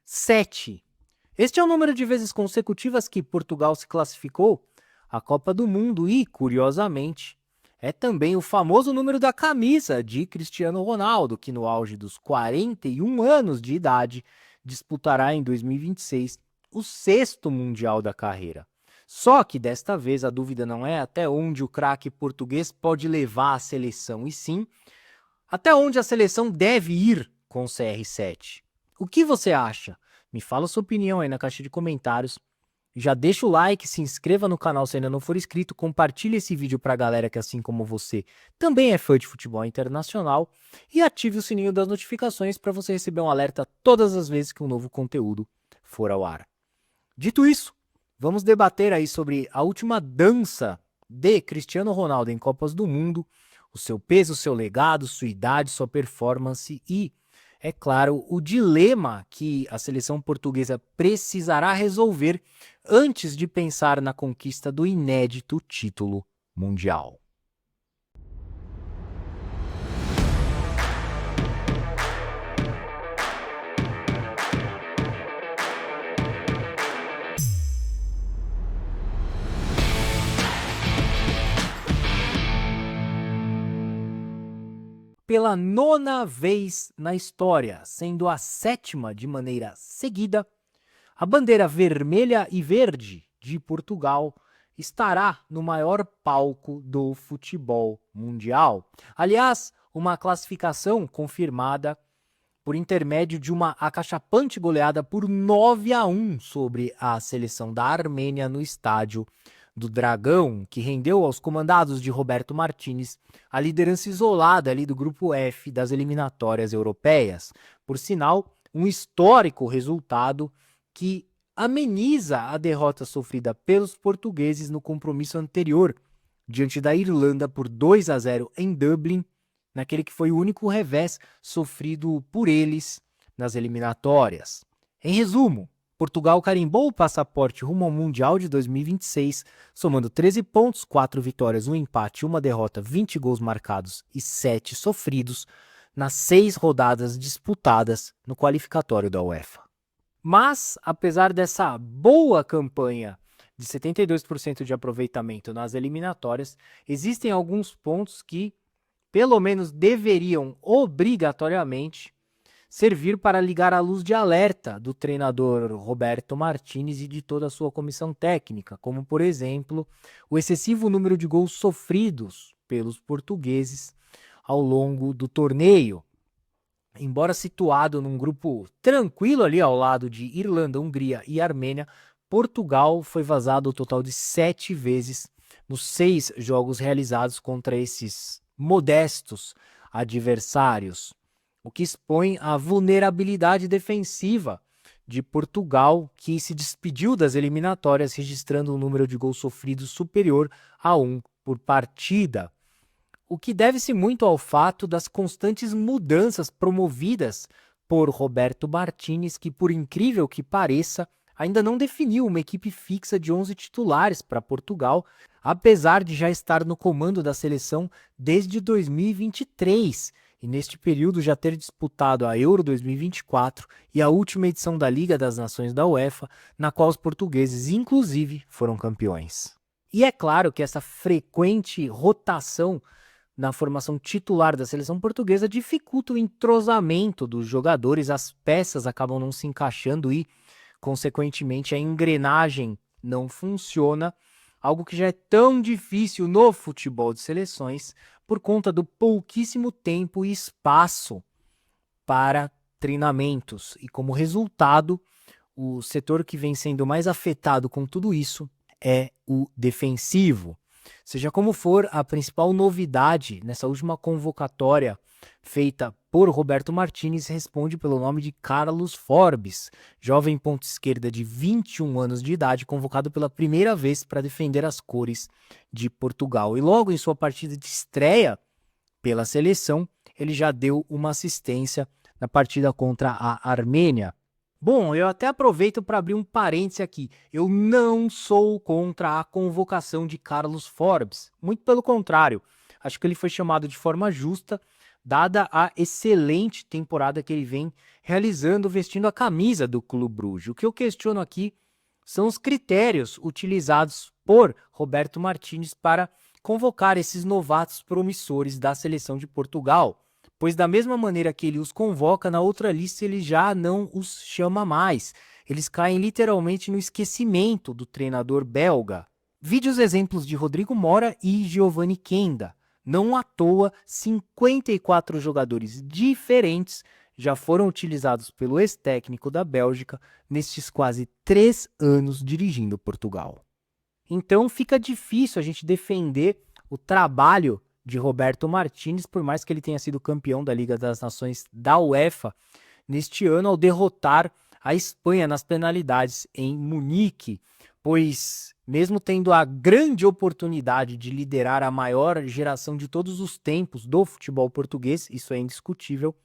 7. Este é o número de vezes consecutivas que Portugal se classificou à Copa do Mundo e, curiosamente, é também o famoso número da camisa de Cristiano Ronaldo, que no auge dos 41 anos de idade disputará em 2026 o 6º Mundial da carreira. Só que desta vez a dúvida não é até onde o craque português pode levar a seleção, e sim até onde a seleção deve ir com o CR7. O que você acha? Me fala sua opinião aí na caixa de comentários. Já deixa o like, se inscreva no canal se ainda não for inscrito, compartilhe esse vídeo pra galera que, assim como você, também é fã de futebol internacional e ative o sininho das notificações para você receber um alerta todas as vezes que um novo conteúdo for ao ar. Dito isso, vamos debater aí sobre a última dança de Cristiano Ronaldo em Copas do Mundo, o seu peso, o seu legado, sua idade, sua performance e, é claro, o dilema que a seleção portuguesa precisará resolver antes de pensar na conquista do inédito título mundial. Pela 9ª vez na história, sendo a 7ª de maneira seguida, a bandeira vermelha e verde de Portugal estará no maior palco do futebol mundial. Aliás, uma classificação confirmada por intermédio de uma acachapante goleada por 9-1 sobre a seleção da Armênia no estádio do Dragão, que rendeu aos comandados de Roberto Martínez a liderança isolada ali do grupo F das eliminatórias europeias. Por sinal, um histórico resultado que ameniza a derrota sofrida pelos portugueses no compromisso anterior, diante da Irlanda por 2-0 em Dublin, naquele que foi o único revés sofrido por eles nas eliminatórias. Em resumo, Portugal carimbou o passaporte rumo ao Mundial de 2026, somando 13 pontos, 4 vitórias, 1 empate, 1 derrota, 20 gols marcados e 7 sofridos nas 6 rodadas disputadas no qualificatório da UEFA. Mas, apesar dessa boa campanha de 72% de aproveitamento nas eliminatórias, existem alguns pontos que, pelo menos, deveriam obrigatoriamente servir para ligar a luz de alerta do treinador Roberto Martínez e de toda a sua comissão técnica, como, por exemplo, o excessivo número de gols sofridos pelos portugueses ao longo do torneio. Embora situado num grupo tranquilo ali ao lado de Irlanda, Hungria e Armênia, Portugal foi vazado o total de 7 vezes nos 6 jogos realizados contra esses modestos adversários, o que expõe a vulnerabilidade defensiva de Portugal, que se despediu das eliminatórias registrando um número de gols sofridos superior a 1 por partida, o que deve-se muito ao fato das constantes mudanças promovidas por Roberto Martínez, que, por incrível que pareça, ainda não definiu uma equipe fixa de 11 titulares para Portugal, apesar de já estar no comando da seleção desde 2023, e neste período já ter disputado a Euro 2024 e a última edição da Liga das Nações da UEFA, na qual os portugueses, inclusive, foram campeões. E é claro que essa frequente rotação na formação titular da seleção portuguesa dificulta o entrosamento dos jogadores, as peças acabam não se encaixando e, consequentemente, a engrenagem não funciona, algo que já é tão difícil no futebol de seleções por conta do pouquíssimo tempo e espaço para treinamentos. E como resultado, o setor que vem sendo mais afetado com tudo isso é o defensivo. Seja como for, a principal novidade nessa última convocatória feita por Roberto Martínez responde pelo nome de Carlos Forbes, jovem ponta esquerda de 21 anos de idade, convocado pela primeira vez para defender as cores de Portugal. E logo em sua partida de estreia pela seleção, ele já deu uma assistência na partida contra a Armênia. Bom, eu até aproveito para abrir um parêntese aqui. Eu não sou contra a convocação de Carlos Forbes. Muito pelo contrário. Acho que ele foi chamado de forma justa dada a excelente temporada que ele vem realizando vestindo a camisa do Clube Bruges. O que eu questiono aqui são os critérios utilizados por Roberto Martínez para convocar esses novatos promissores da seleção de Portugal, pois da mesma maneira que ele os convoca, na outra lista ele já não os chama mais. Eles caem literalmente no esquecimento do treinador belga. Vide os exemplos de Rodrigo Mora e Giovanni Kenda. Não à toa, 54 jogadores diferentes já foram utilizados pelo ex-técnico da Bélgica nestes quase 3 anos dirigindo Portugal. Então fica difícil a gente defender o trabalho de Roberto Martínez, por mais que ele tenha sido campeão da Liga das Nações da UEFA neste ano ao derrotar a Espanha nas penalidades em Munique, pois mesmo tendo a grande oportunidade de liderar a maior geração de todos os tempos do futebol português, isso é indiscutível,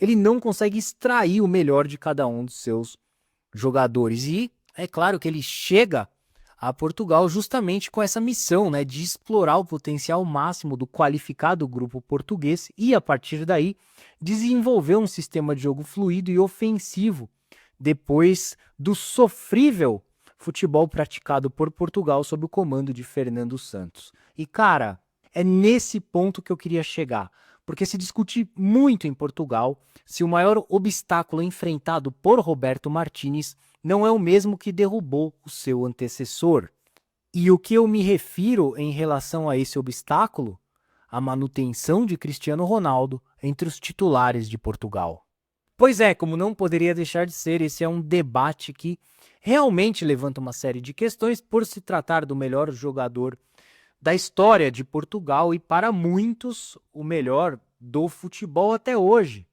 ele não consegue extrair o melhor de cada um dos seus jogadores. E é claro que ele chega a Portugal justamente com essa missão, né, de explorar o potencial máximo do qualificado grupo português e, a partir daí, desenvolver um sistema de jogo fluido e ofensivo depois do sofrível futebol praticado por Portugal sob o comando de Fernando Santos. E, cara, é nesse ponto que eu queria chegar, porque se discute muito em Portugal se o maior obstáculo enfrentado por Roberto Martínez não é o mesmo que derrubou o seu antecessor. E o que eu me refiro em relação a esse obstáculo? A manutenção de Cristiano Ronaldo entre os titulares de Portugal. Pois é, como não poderia deixar de ser, esse é um debate que realmente levanta uma série de questões por se tratar do melhor jogador da história de Portugal e, para muitos, o melhor do futebol até hoje.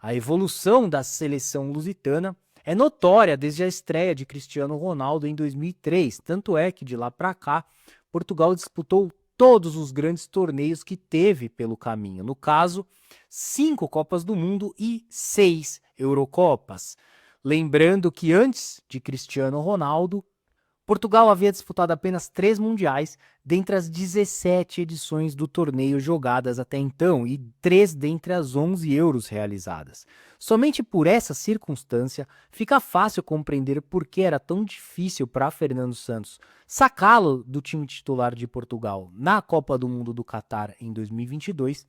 A evolução da seleção lusitana é notória desde a estreia de Cristiano Ronaldo em 2003, tanto é que de lá para cá, Portugal disputou todos os grandes torneios que teve pelo caminho. No caso, 5 Copas do Mundo e 6 Eurocopas. Lembrando que antes de Cristiano Ronaldo, Portugal havia disputado apenas 3 mundiais dentre as 17 edições do torneio jogadas até então e 3 dentre as 11 Euros realizadas. Somente por essa circunstância fica fácil compreender por que era tão difícil para Fernando Santos sacá-lo do time titular de Portugal na Copa do Mundo do Catar em 2022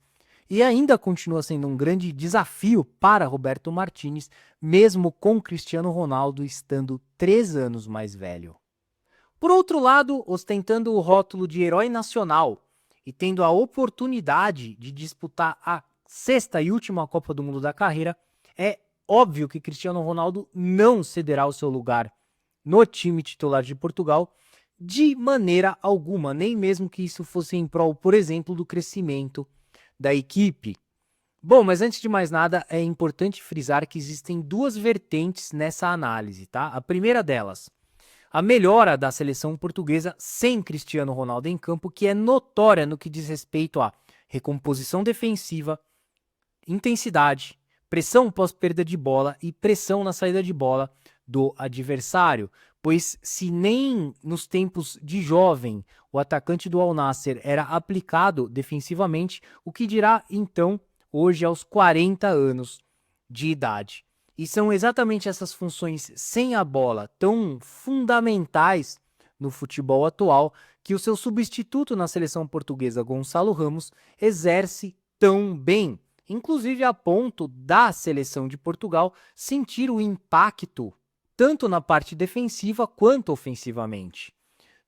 e ainda continua sendo um grande desafio para Roberto Martínez, mesmo com Cristiano Ronaldo estando 3 anos mais velho. Por outro lado, ostentando o rótulo de herói nacional e tendo a oportunidade de disputar a 6ª e última Copa do Mundo da carreira, é óbvio que Cristiano Ronaldo não cederá o seu lugar no time titular de Portugal de maneira alguma, nem mesmo que isso fosse em prol, por exemplo, do crescimento da equipe. Bom, mas antes de mais nada, é importante frisar que existem 2 vertentes nessa análise, tá? A primeira delas, a melhora da seleção portuguesa sem Cristiano Ronaldo em campo, que é notória no que diz respeito à recomposição defensiva, intensidade, pressão pós-perda de bola e pressão na saída de bola do adversário. Pois se nem nos tempos de jovem o atacante do Al Nassr era aplicado defensivamente, o que dirá então hoje aos 40 anos de idade. E são exatamente essas funções sem a bola, tão fundamentais no futebol atual, que o seu substituto na seleção portuguesa, Gonçalo Ramos, exerce tão bem. Inclusive a ponto da seleção de Portugal sentir o impacto tanto na parte defensiva quanto ofensivamente.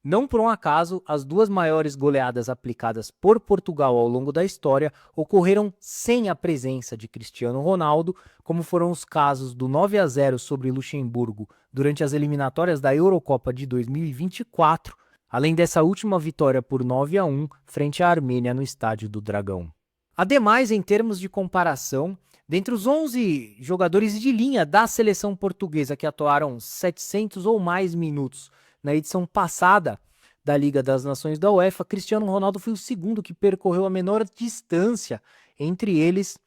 Não por um acaso, as 2 maiores goleadas aplicadas por Portugal ao longo da história ocorreram sem a presença de Cristiano Ronaldo, como foram os casos do 9-0 sobre Luxemburgo durante as eliminatórias da Eurocopa de 2024, além dessa última vitória por 9-1 frente à Armênia no Estádio do Dragão. Ademais, em termos de comparação, dentre os 11 jogadores de linha da seleção portuguesa que atuaram 700 ou mais minutos na edição passada da Liga das Nações da UEFA, Cristiano Ronaldo foi o segundo que percorreu a menor distância entre eles,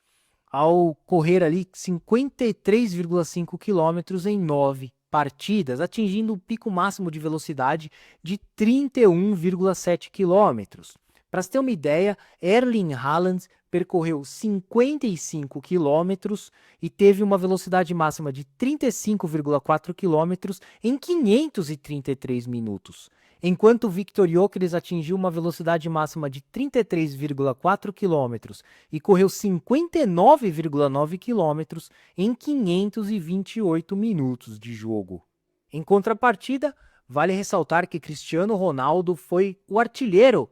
ao correr ali 53,5 quilômetros em 9 partidas, atingindo o pico máximo de velocidade de 31,7 quilômetros. Para se ter uma ideia, Erling Haaland percorreu 55 quilômetros e teve uma velocidade máxima de 35,4 quilômetros em 533 minutos, enquanto Viktor Gyökeres atingiu uma velocidade máxima de 33,4 quilômetros e correu 59,9 quilômetros em 528 minutos de jogo. Em contrapartida, vale ressaltar que Cristiano Ronaldo foi o artilheiro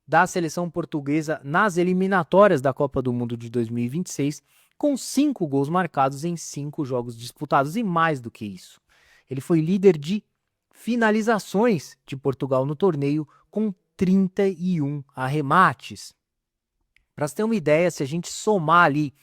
da seleção portuguesa nas eliminatórias da Copa do Mundo de 2026, com 5 gols marcados em 5 jogos disputados, e mais do que isso. Ele foi líder de finalizações de Portugal no torneio, com 31 arremates. Para você ter uma ideia, se a gente somar ali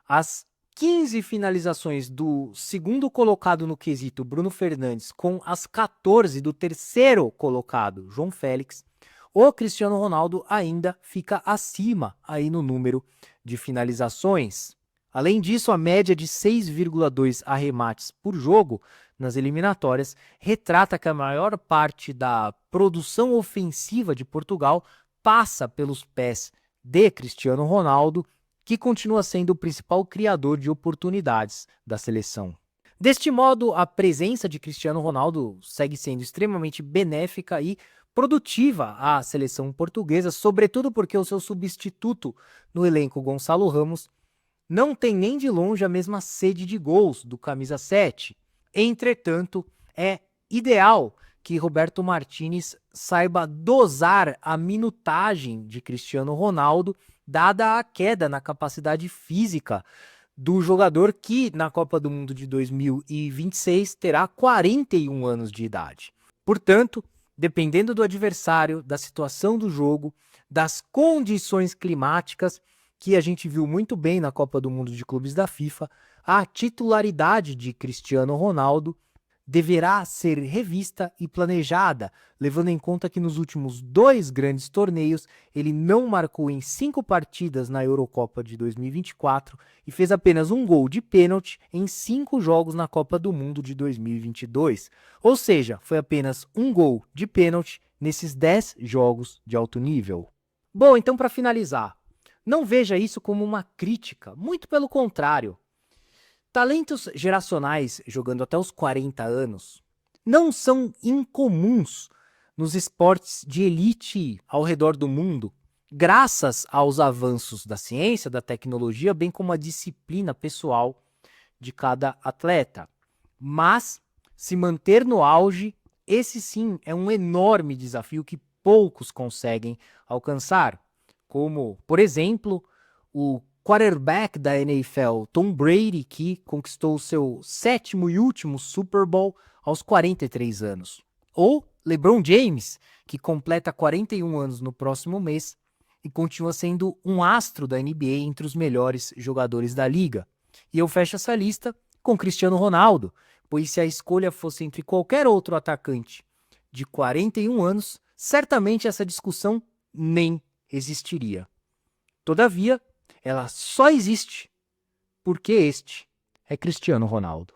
as 15 finalizações do segundo colocado no quesito, Bruno Fernandes, com as 14 do terceiro colocado, João Félix, o Cristiano Ronaldo ainda fica acima aí no número de finalizações. Além disso, a média de 6,2 arremates por jogo nas eliminatórias retrata que a maior parte da produção ofensiva de Portugal passa pelos pés de Cristiano Ronaldo, que continua sendo o principal criador de oportunidades da seleção. Deste modo, a presença de Cristiano Ronaldo segue sendo extremamente benéfica e produtiva à seleção portuguesa, sobretudo porque o seu substituto no elenco, Gonçalo Ramos, não tem nem de longe a mesma sede de gols do camisa 7. Entretanto, é ideal que Roberto Martínez saiba dosar a minutagem de Cristiano Ronaldo, dada a queda na capacidade física do jogador que, na Copa do Mundo de 2026, terá 41 anos de idade. Portanto, dependendo do adversário, da situação do jogo, das condições climáticas, que a gente viu muito bem na Copa do Mundo de Clubes da FIFA, a titularidade de Cristiano Ronaldo deverá ser revista e planejada, levando em conta que nos últimos 2 grandes torneios ele não marcou em 5 partidas na Eurocopa de 2024 e fez apenas 1 gol de pênalti em 5 jogos na Copa do Mundo de 2022. Ou seja, foi apenas 1 gol de pênalti nesses 10 jogos de alto nível. Bom, então para finalizar, não veja isso como uma crítica, muito pelo contrário. Talentos geracionais jogando até os 40 anos não são incomuns nos esportes de elite ao redor do mundo, graças aos avanços da ciência, da tecnologia, bem como a disciplina pessoal de cada atleta. Mas se manter no auge, esse sim é um enorme desafio que poucos conseguem alcançar, como, por exemplo, o quarterback da NFL, Tom Brady, que conquistou seu 7º e último Super Bowl aos 43 anos. Ou LeBron James, que completa 41 anos no próximo mês e continua sendo um astro da NBA entre os melhores jogadores da liga. E eu fecho essa lista com Cristiano Ronaldo, pois se a escolha fosse entre qualquer outro atacante de 41 anos, certamente essa discussão nem existiria. Todavia, ela só existe porque este é Cristiano Ronaldo.